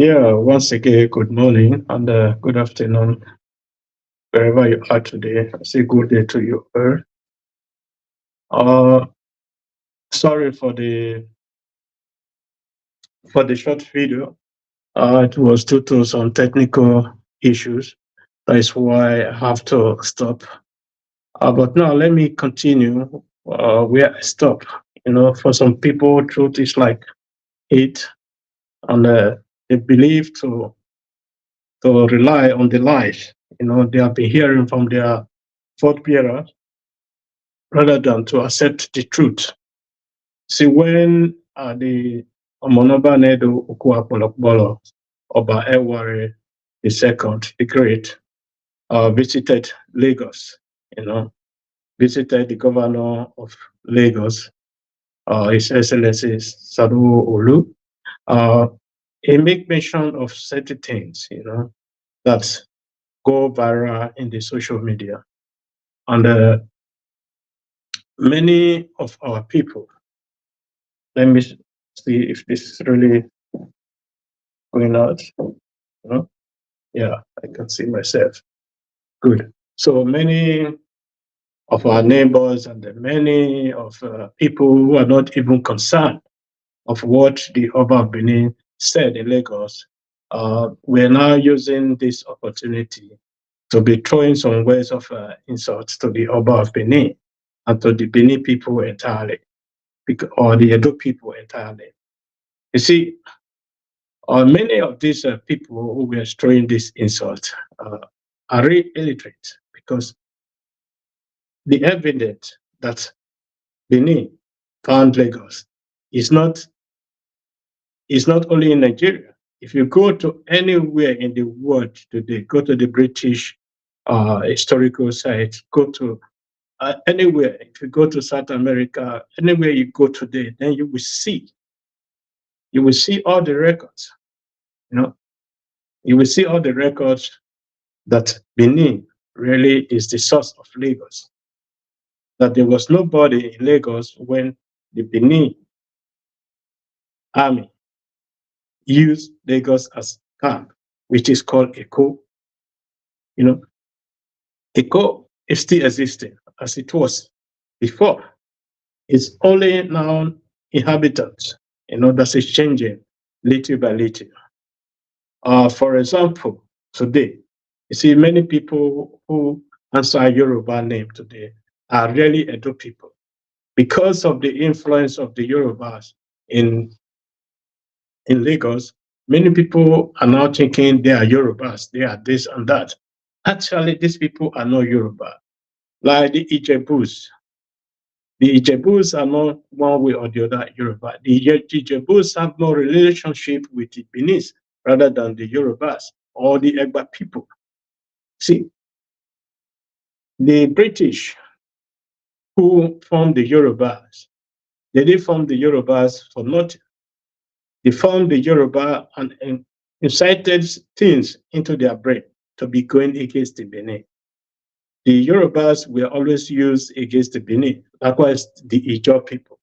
Yeah, once again, good morning and good afternoon, wherever you are today. I say good day to you all. Uh, Sorry for the short video. It was due to some technical issues. That is why I have to stop. But now let me continue where I stopped. For some people, truth is like it, and they believe to rely on the lies. They have been hearing from their forebearers rather than to accept the truth. See, when the Omonoba Nedo Ukuapolokbolo, Oba Eware II, the Great, visited Lagos, you know, visited the governor of Lagos, His Excellency Sadu Olu. Uh, he make mention of certain things, that go viral in the social media. And many of our people, let me see if this is really going out. No? Yeah, I can see myself. Good. So many of our neighbors and many of people who are not even concerned of what the Oba of Benin said in Lagos, we're now using this opportunity to be throwing some words of insults to the Oba of Benin and to the Benin people entirely, or the Edo people entirely. You see, many of these people who were throwing this insult are really illiterate because the evidence that Benin found Lagos is not is not only in Nigeria. If you go to anywhere in the world today, go to the British historical sites, go to anywhere. If you go to South America, anywhere you go today, then you will see all the records. You know, you will see all the records that Benin really is the source of Lagos. That there was nobody in Lagos when the Benin army used Lagos as camp, which is called Eko. You know, Eko is still existing as it was before. It's only now inhabitants, that is changing little by little. For example, today, you see many people who answer Yoruba name today are really Edo people because of the influence of the Yorubas in in Lagos. Many people are now thinking they are Yorubas, they are this and that. Actually, these people are not Yoruba, like the Ijebus. The Ijebus are not one way or the other Yoruba. The Ijebus have no relationship with the Benin rather than the Yorubas or the Egba people. See, the British who formed the Yorubas, they didn't form the Yorubas for nothing. They formed the Yoruba and incited things into their brain to be going against the Benin. The Yorubas were always used against the Benin, likewise the Ijaw people.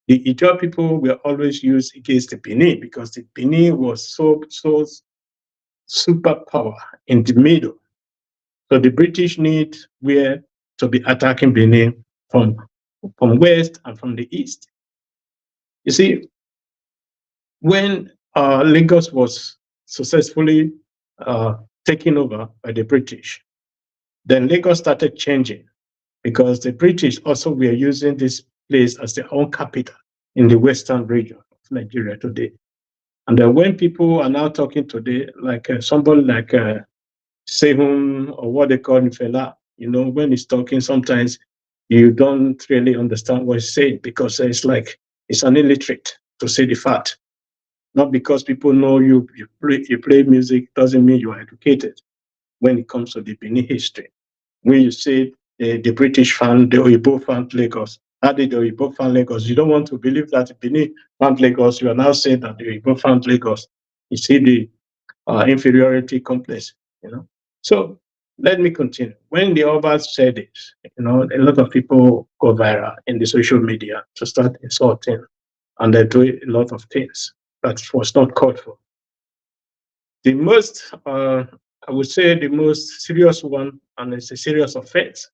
The Ijaw people were always used against the Benin because the Benin was so superpower in the middle. So the British need were to be attacking Benin from west and from the east. You see, when Lagos was successfully uh, taken over by the British, then Lagos started changing because the British also were using this place as their own capital in the western region of Nigeria today. And when people are now talking today, like somebody like Sehun or what they call Fela, when he's talking, sometimes you don't really understand what he's saying because it's like it's an illiterate to say the fact. Not because people know you play music doesn't mean you are educated when it comes to the Benin history. When you say the British found the Oyibo found Lagos, how did the Oyibo found Lagos? You don't want to believe that Benin found Lagos. You are now saying that the Oyibo found Lagos. You see the inferiority complex, So let me continue. When the Obas said this, a lot of people go viral in the social media to start insulting, and they do a lot of things. that was not called for. The most, I would say, the most serious one, and it's a serious offense,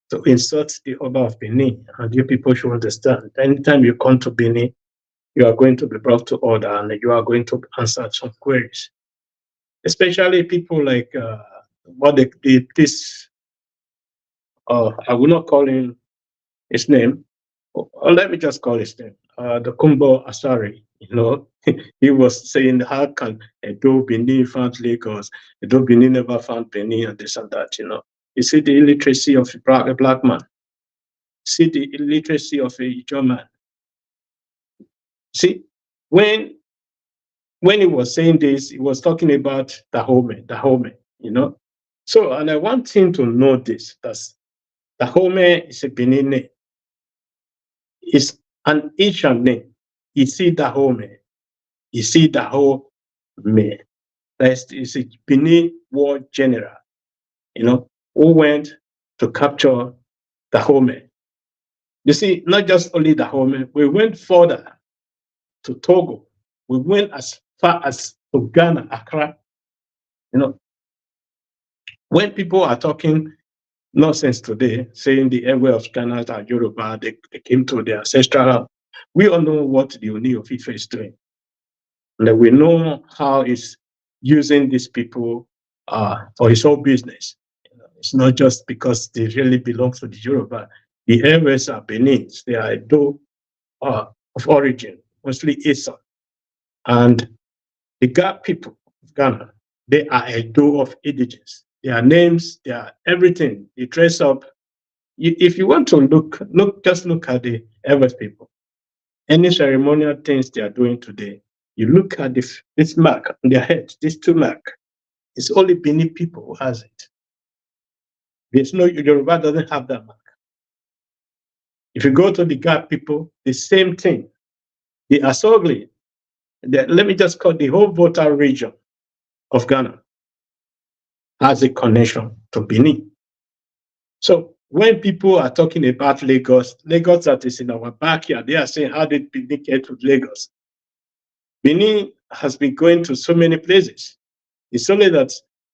to insult the Oba of Benin. And you people should understand, anytime you come to Benin, you are going to be brought to order and you are going to answer some queries, especially people like what this, I will not call him his name, or let me just call his name, the Kumbo Asari. He was saying, how can Edo Benin found Lagos? Edo Benin never found Benin, and this and that. You see the illiteracy of a black man. See the illiteracy of a German. See, when he was saying this, he was talking about Dahomey. So, and I want him to know this, that Dahomey is a Benin name. It's an Asian name. You see Dahomey. You see Dahomey. That is a Benin war general, who went to capture Dahomey. You see, not just only Dahomey, we went further to Togo. We went as far as to Ghana, Accra. When people are talking nonsense today, saying the airway of Ghana are Yoruba, they came to their ancestral. We all know what the Oni of Ife is doing. And we know how he's using these people for his own business. It's not just because they really belong to the Yoruba. The airways are Benin. They are Edo of origin, mostly Esa. And the Ga people of Ghana, they are Edo of indigenous. Their names, their everything, they dress up. If you want to just look at the Everest people. Any ceremonial things they are doing today, you look at this mark on their head, this two mark. It's only Benin people who has it. There's no Yoruba doesn't have that mark. If you go to the Ga people, the same thing. The Asogli, let me just call the whole Volta region of Ghana has a connection to Benin. So when people are talking about Lagos that is in our backyard, they are saying, how did Benin get to Lagos? Benin has been going to so many places. It's only that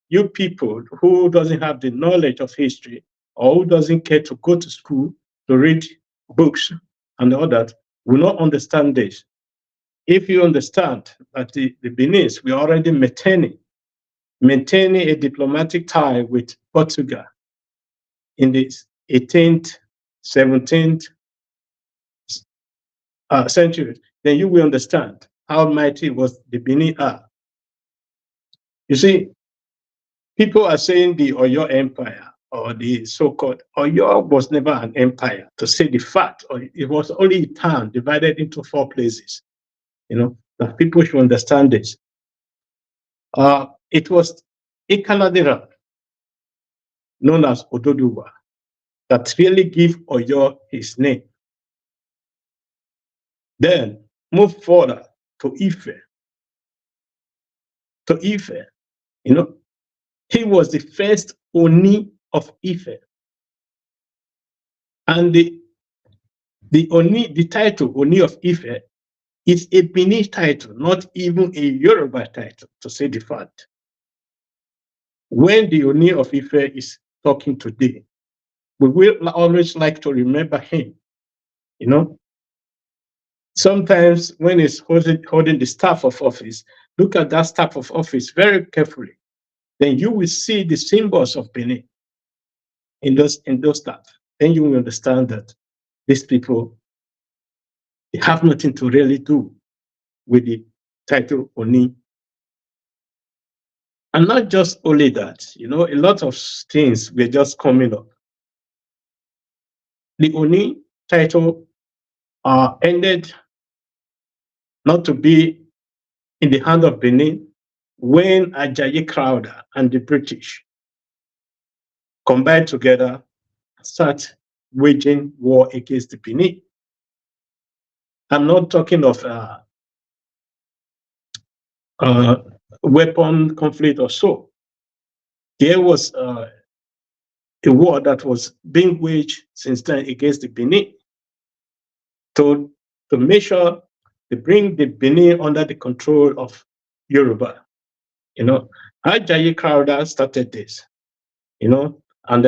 you people who doesn't have the knowledge of history or who doesn't care to go to school to read books and all that will not understand this. If you understand that the Benin, we are already maintaining a diplomatic tie with Portugal in the 18th, 17th century, then you will understand how mighty was the Benin are. You see, people are saying the Oyo Empire or the so-called Oyo was never an empire. To say the fact, or it was only a town divided into 4 places. That people should understand this. It was Ikanadira, known as Ododuwa, that really gave Oyo his name. Then move further to Ife. He was the first Oni of Ife. And the title Oni of Ife is a Benin title, not even a Yoruba title, to say the fact. When the Oni of Ife is talking today, we will always like to remember him. Sometimes when he's holding the staff of office, look at that staff of office very carefully. Then you will see the symbols of Benin in those staff. Then you will understand that these people, they have nothing to really do with the title Oni. And not just only that, a lot of things were just coming up. The Oni title ended not to be in the hand of Benin when Ajayi Crowther and the British combined together and start waging war against the Benin. I'm not talking of weapon conflict or so. There was a war that was being waged since then against the Benin to make sure They bring the Benin under the control of Yoruba. You know, Ajayi Crowther started this, you know, and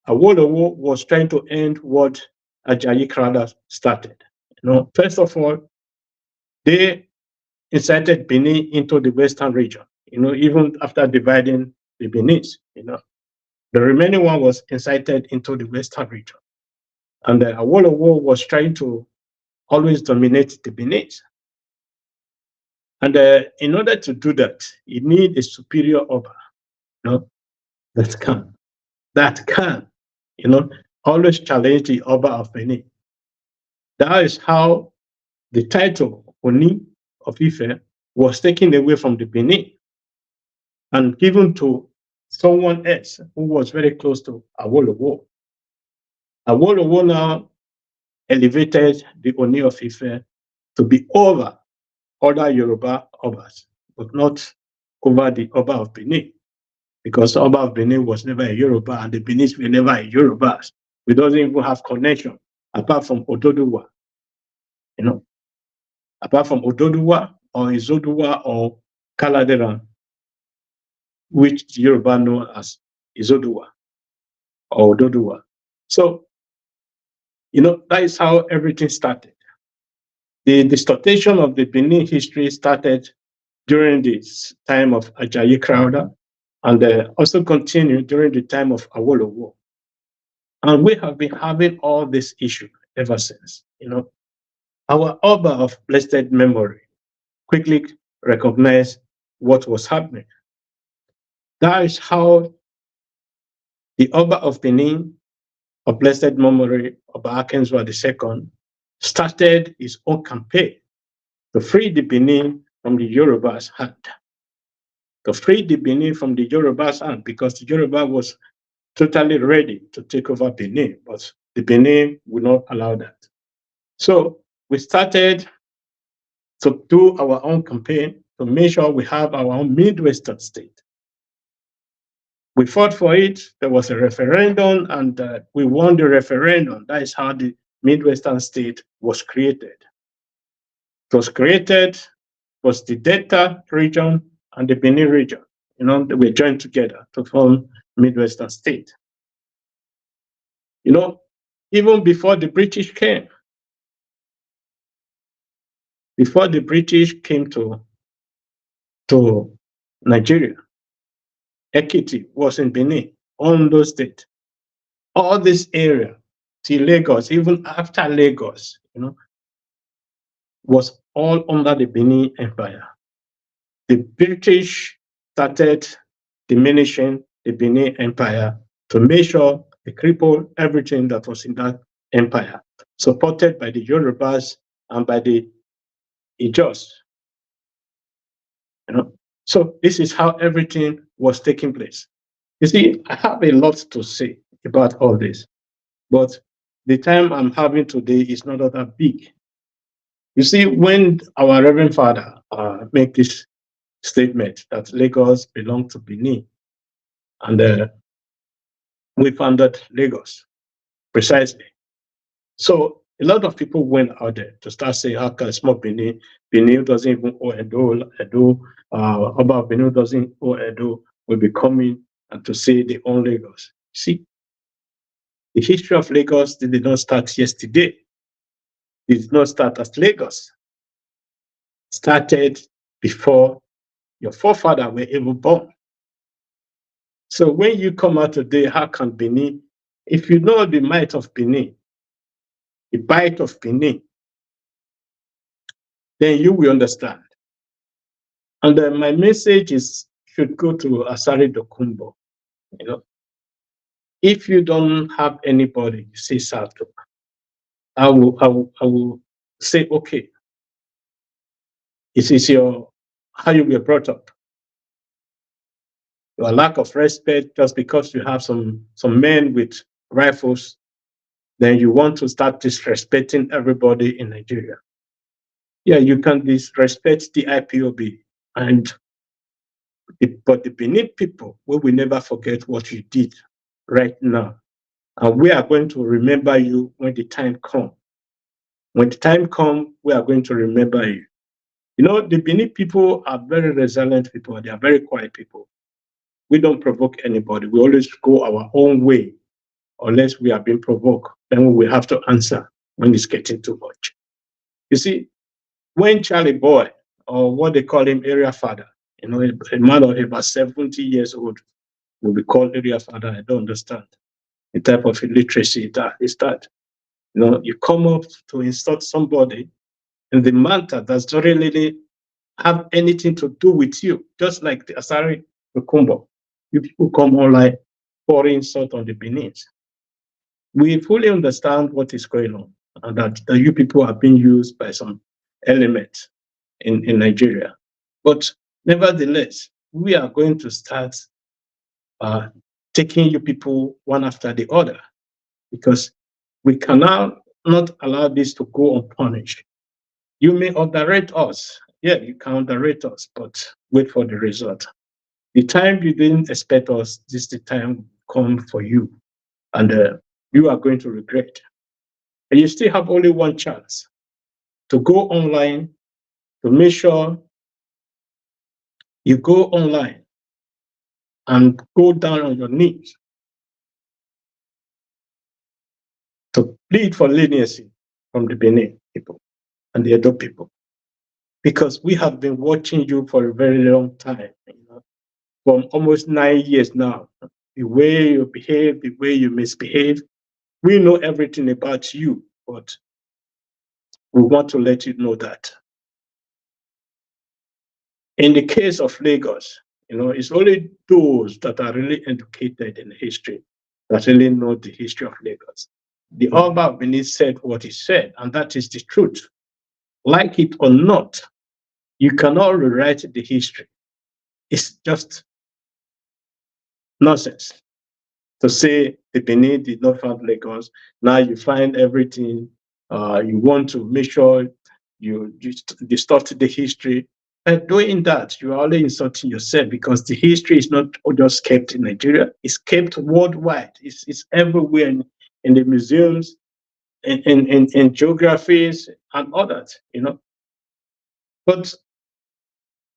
Awolowo was trying to end what Ajayi Crowther started. You know, first of all, they incited Benin into the western region, you know, even after dividing the Benin, you know. The remaining one was incited into the western region. And Awolowo was trying to always dominate the Benin. And in order to do that, you need a superior Oba, you know, that can, that can, you know, always challenge the Oba of Benin. That is how the title Oni of Ife was taken away from the Benin and given to someone else who was very close to Awolowo. Awolowo now elevated the Oni of Ife to be over other Yoruba Obas, but not over the Oba of Benin, because Oba of Benin was never a Yoruba and the Benin were never a Yorubas. We don't even have connection apart from Ododuwa, you know, apart from Ododuwa or Izoduwa or Kaladeran, which Yoruba know as Izoduwa or Ododuwa. So, you know, that is how everything started. The distortion of the Benin history started during the time of Ajayi Crowther and also continued during the time of Awolowo. And we have been having all this issue ever since. You know, our Oba of blessed memory quickly recognized what was happening. That is how the Oba of Benin of blessed memory, Oba Akenzwa II, started his own campaign to free the Benin from the Yoruba's hand. To free the Benin from the Yoruba's hand, because the Yoruba was totally ready to take over Benin, but the Benin would not allow that. So we started to do our own campaign to make sure we have our own Midwestern state. We fought for it. There was a referendum, and we won the referendum. That is how the Midwestern state was created. It was created, was the Delta region and the Benin region. You know, they were joined together to form Midwestern state. You know, even before the British came, before the British came to Nigeria, Ekiti was in Benin, Ondo State. All this area, till Lagos, even after Lagos, you know, was all under the Benin Empire. The British started diminishing the Benin Empire to make sure they crippled everything that was in that empire, supported by the Yorubas and by the Ijos. You know, so this is how everything was taking place. You see, I have a lot to say about all this, but the time I'm having today is not that big. You see, when our Reverend Father make this statement that Lagos belonged to Benin, and we founded Lagos precisely. So a lot of people went out there to start saying, how can small Benin? Benin doesn't even owe Edo, about Benin doesn't owe Edo, will be coming and to say they own Lagos. See, the history of Lagos did not start yesterday. It did not start as Lagos. It started before your forefather were even born. So when you come out today, how can Benin, if you know the might of Benin, the bite of Benin, then you will understand. And my message is should go to Asari Dokumbo. You know, if you don't have anybody, say Sato, I will say, okay, it is your how you were brought up. Your lack of respect just because you have some men with rifles, then you want to start disrespecting everybody in Nigeria. Yeah, you can disrespect the IPOB, but the Benin people, we will never forget what you did right now. And we are going to remember you when the time comes. When the time comes, we are going to remember you. You know, the Benin people are very resilient people. They are very quiet people. We don't provoke anybody. We always go our own way, unless we are being provoked. Then we will have to answer when it's getting too much. You see, when Charlie Boy, or what they call him, area father, you know, a man of about 70 years old, will be called area father. I don't understand the type of illiteracy that is that. You know, you come up to insult somebody in the matter that doesn't really have anything to do with you, just like the Asari Kumbo. You people come online pouring insult on the Benin's. We fully understand what is going on and that you people are being used by some elements in Nigeria. But nevertheless, we are going to start uh, taking you people one after the other because we cannot not allow this to go unpunished. You may underrate us. Yeah, you can underrate us, but wait for the result. The time you didn't expect us, this is the time come for you. And you are going to regret. And you still have only one chance to go online, to make sure you go online and go down on your knees to plead for leniency from the Benin people and the Edo people. Because we have been watching you for a very long time, you know, from almost 9 years now. The way you behave, the way you misbehave, we know everything about you, but we want to let you know that. In the case of Lagos, you know, it's only those that are really educated in history that really know the history of Lagos. The Oba of Benin said what he said, and that is the truth. Like it or not, you cannot rewrite the history. It's just nonsense to say the Benin did not found Lagos. Now you find everything. You want to make sure you distort the history. By doing that, you are only insulting yourself because the history is not just kept in Nigeria, it's kept worldwide. It's everywhere in the museums, in geographies and others, you know. But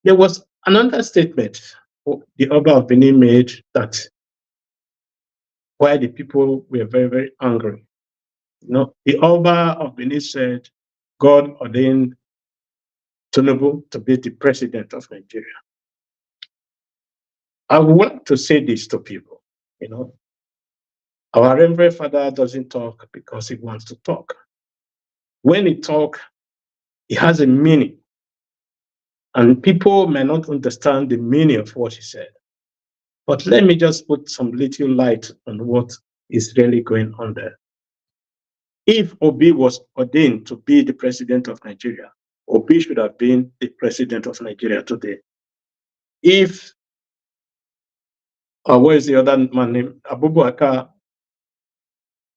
there was another statement the Oba of Benin made that why the people were very, very angry. You know, the Oba of Benin said God ordained Tinubu to be the president of Nigeria. I want to say this to people, you know. Our Reverend Father doesn't talk because he wants to talk. When he talks, it has a meaning. And people may not understand the meaning of what he said. But let me just put some little light on what is really going on there. If Obi was ordained to be the president of Nigeria, Obi should have been the president of Nigeria today. If, where is the other man named Abubakar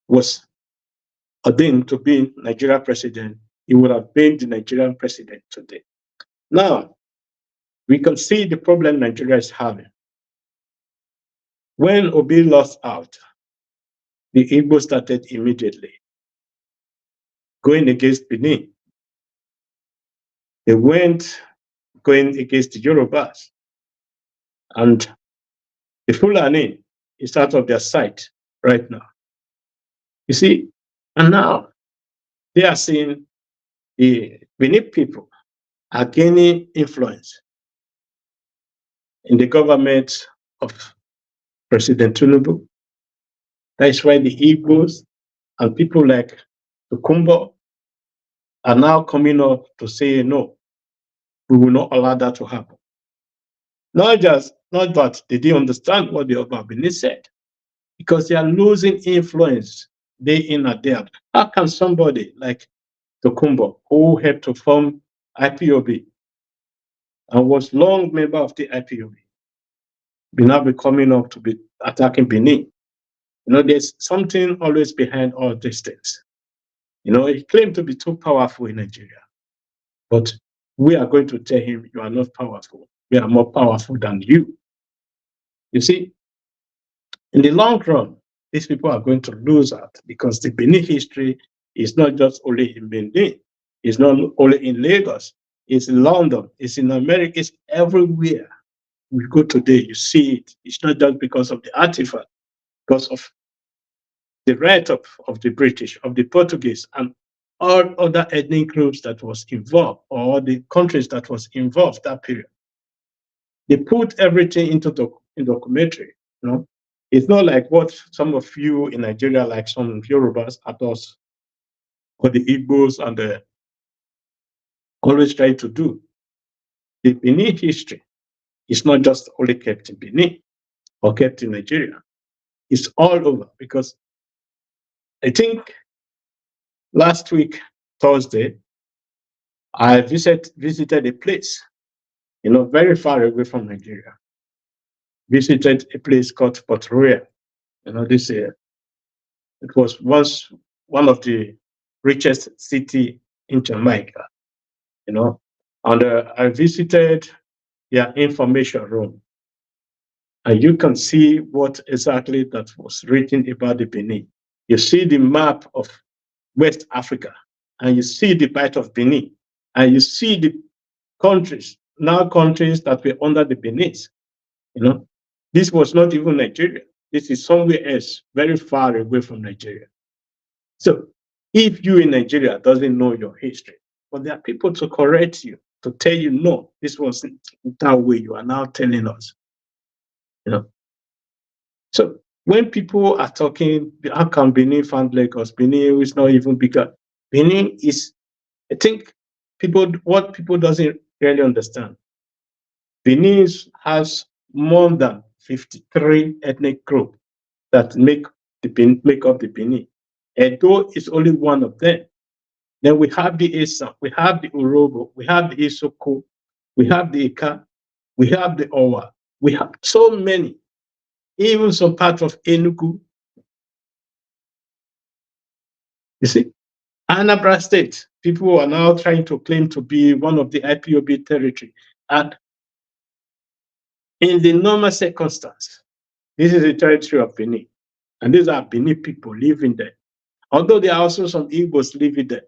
was ordained to be Nigeria president, he would have been the Nigerian president today. Now, we can see the problem Nigeria is having. When Obi lost out, the Igbo started immediately going against Benin. They went going against the Yorubas. And the Fulani is out of their sight right now. You see, and now they are seeing the Benin people are gaining influence in the government of President Tinubu. That is why the Igbos and people like the Kumbo are now coming up to say, no, we will not allow that to happen. Not that they didn't understand what the Obabini said, because they are losing influence day in and day out. How can somebody like Tokumbo, who helped to form IPOB and was long member of the IPOB, be now be coming up to be attacking Benin? You know, there's something always behind all these things. You know, he claimed to be too powerful in Nigeria, but we are going to tell him, you are not powerful. We are more powerful than you. You see, in the long run, these people are going to lose out because the Benin history It's not just only in Benin. It's not only in Lagos. It's in London. It's in America. It's everywhere. We go today, you see it. It's not just because of the artifact, because of the right of the British, of the Portuguese, and all other ethnic groups that was involved, or the countries that was involved that period. They put everything into the in documentary. You know, it's not like what some of you in Nigeria, like some Yorubas, at us, or the Igbos, and the always try to do. The Benin history is not just only kept in Benin or kept in Nigeria. It's all over because I think last week, Thursday, I visited a place, very far away from Nigeria. Visited a place called Port Royal. This it was once one of the richest city in Jamaica. And I visited their information room, and you can see what exactly that was written about the Benin. You see the map of West Africa, and you see the bite of Benin, and you see the countries that were under the Benin. This was not even Nigeria. This is somewhere else, very far away from Nigeria. So if you in Nigeria doesn't know your history, but there are people to correct you, to tell you, no, this wasn't that way you are now telling us. So when people are talking, how can Benin found Lagos? Benin is not even bigger. Benin is, I think, what people doesn't really understand. Benin has more than 53 ethnic groups that make up the Benin. Edo is only one of them. Then we have the Esan, we have the Urobo, we have the Isoko, we have the Ika, we have the Owa. We have so many, even some part of Enugu. You see, Anambra State, people are now trying to claim to be one of the IPOB territory. And in the normal circumstance, this is the territory of Benin. And these are Benin people living there. Although there are also some Igbos living there.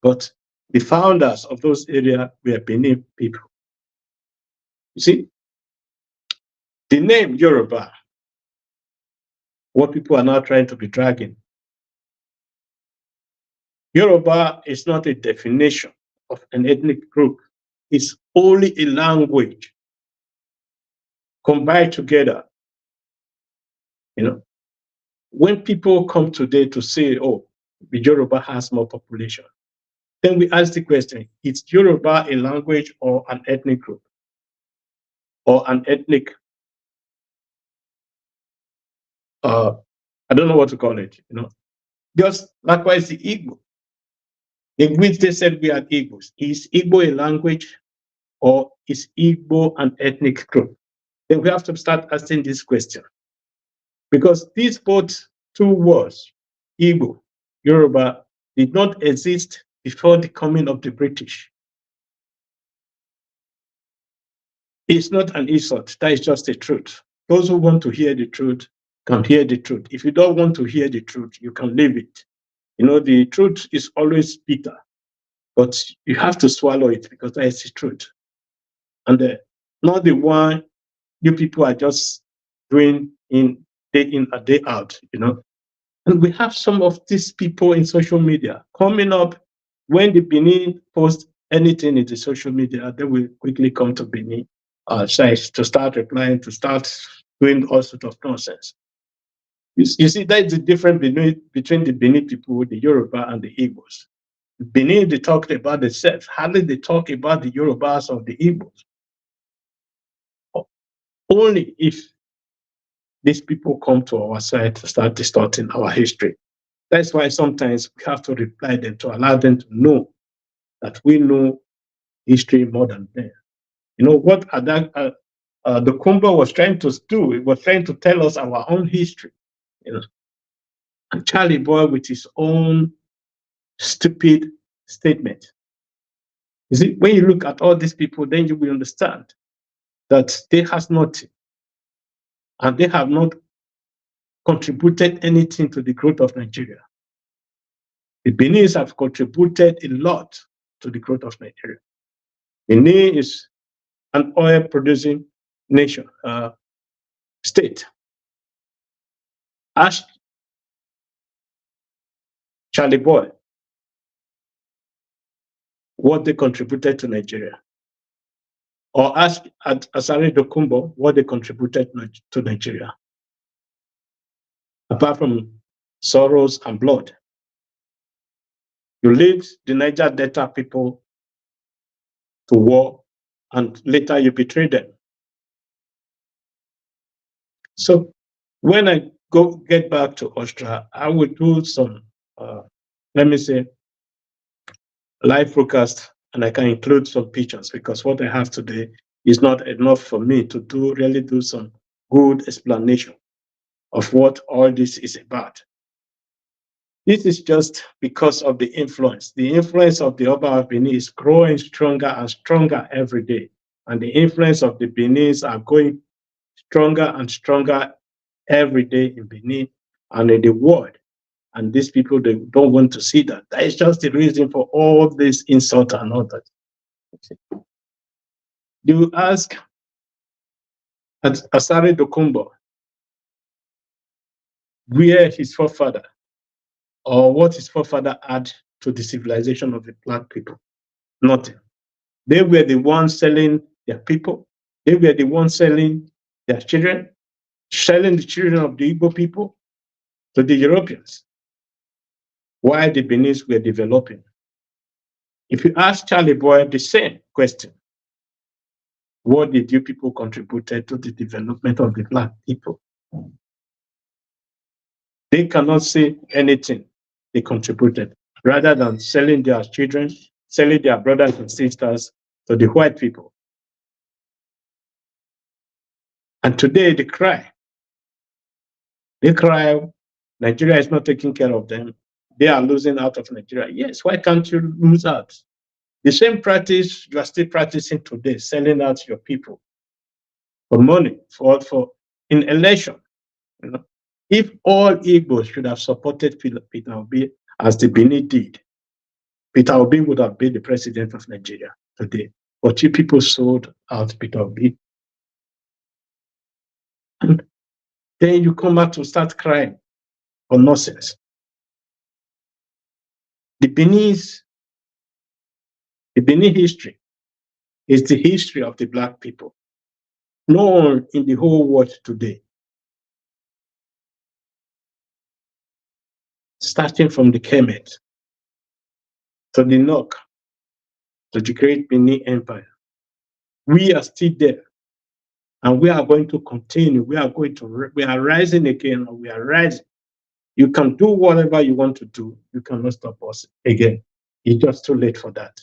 But the founders of those areas were Benin people. You see, the name Yoruba, what people are now trying to be dragging, Yoruba is not a definition of an ethnic group. It's only a language combined together. When people come today to say, oh, the Yoruba has more population, then we ask the question, is Yoruba a language or an ethnic group? Or an ethnic, I don't know what to call it, Just likewise the Igbo, in which they said we are Igbos. Is Igbo a language or is Igbo an ethnic group? Then we have to start asking this question. Because these both two words, Igbo, Yoruba, did not exist before the coming of the British. It's not an insult, that is just the truth. Those who want to hear the truth can hear the truth. If you don't want to hear the truth, you can leave it. The truth is always bitter, but you have to swallow it because that is the truth. And not the one you people are just doing day in and day out. And we have some of these people in social media coming up when the Benin post anything in the social media, they will quickly come to Benin sites to start replying, to start doing all sorts of nonsense. You see, that is the difference between the Benin people, the Yoruba, and the Igbos. Benin, they talked about themselves. Hardly they talk about the Yorubas or the Igbos. Only if these people come to our side to start distorting our history. That's why sometimes we have to reply them to allow them to know that we know history more than them. What the Kumba was trying to do, it was trying to tell us our own history. And Charlie Boy with his own stupid statement. You see, when you look at all these people, then you will understand that they has nothing and they have not contributed anything to the growth of Nigeria. The Benin have contributed a lot to the growth of Nigeria. Benin is an oil-producing nation, state. Ask Charlie Boy what they contributed to Nigeria, or ask Asare Dokumbo what they contributed to Nigeria, apart from sorrows and blood. You lead the Niger Delta people to war, and later you betray them. So when I get back to Austria, I will do some, let me say, live broadcast, and I can include some pictures, because what I have today is not enough for me to really do some good explanation of what all this is about. This is just because of the influence. The influence of the Oba of Benin is growing stronger and stronger every day. And the influence of the Benis are going stronger and stronger every day in Benin and in the world. And these people, they don't want to see that. That is just the reason for all this insult and all that. You ask Asare Dokumbo where his forefather, or what his forefather had to the civilization of the black people. Nothing. They were the ones selling their people. They were the ones selling their children, selling the children of the Igbo people to the Europeans, while the Benis were developing. If you ask Charlie Boy the same question, what did you people contributed to the development of the black people? They cannot say anything they contributed, rather than selling their children, selling their brothers and sisters to the white people. And today they cry. They cry, Nigeria is not taking care of them. They are losing out of Nigeria. Yes, why can't you lose out? The same practice you are still practicing today, selling out your people for money, for in election. You know? If all Igbos should have supported Peter Obi as the Benin did, Peter Obi would have been the president of Nigeria today. But you people sold out Peter Obi. And then you come back to start crying for nonsense. The Benin history is the history of the black people. No one in the whole world today, starting from the Kemet to the Nok, to the great Benin Empire, we are still there. And we are going to continue. We are rising again, and we are rising. You can do whatever you want to do. You cannot stop us again. It's just too late for that.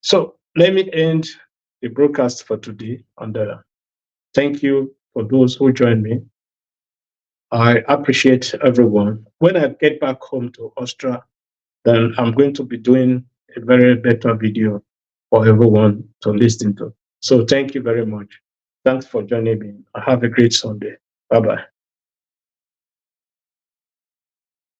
So let me end the broadcast for today. And thank you for those who joined me. I appreciate everyone. When I get back home to Austria, then I'm going to be doing a very better video for everyone to listen to. So thank you very much. Thanks for joining me. Have a great Sunday. Bye-bye.